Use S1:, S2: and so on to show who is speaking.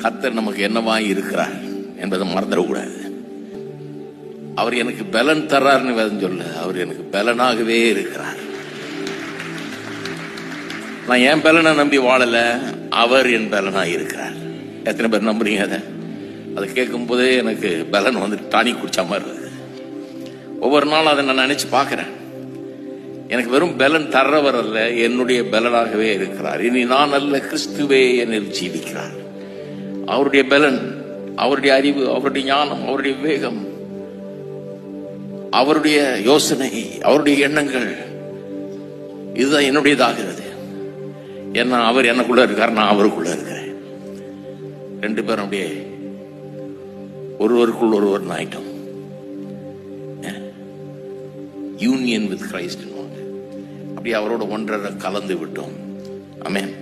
S1: கர்த்தர் நமக்கு என்னவாய் இருக்கிறார் என்பதை மறந்துடக்கூடாது. அவர் எனக்கு பலன் தர்றாருன்னு வேதம் சொல்ல, அவர் எனக்கு பலனாகவே இருக்கிறார். நான் என் பலனை நம்பி வாழல, அவர் என் பலனாக இருக்கிறார். எத்தனை பேர் நம்புறீங்க? அதை கேட்கும் போதே எனக்கு பலன் வந்து டானிக் குடிச்ச மாதிரி இருக்கு. ஒவ்வொரு நாளும் அதை நான் நினைச்சு பார்க்கிறேன். எனக்கு வெறும் பலன் தர்றவர் அல்ல, என்னுடைய பலனாகவே இருக்கிறார். இனி நான் அல்ல, கிறிஸ்துவே என்னில் ஜீவிக்கிறார். அவருடைய பலன், அவருடைய அறிவு, அவருடைய ஞானம், அவருடைய விவேகம், அவருடைய யோசனை, அவருடைய எண்ணங்கள், இதுதான் என்னுடையதாகிறது. ஏன்னா அவர் எனக்குள்ள இருக்கார், நான் அவருக்குள்ள இருக்கிறேன். ரெண்டு பேரும் அப்படியே ஒருவருக்குள் ஒருவர் ஆயிட்டோம். யூனியன் வித் கிரைஸ்ட், அப்படியே அவரோட ஒன்றரை கலந்து விட்டோம். ஆமென்.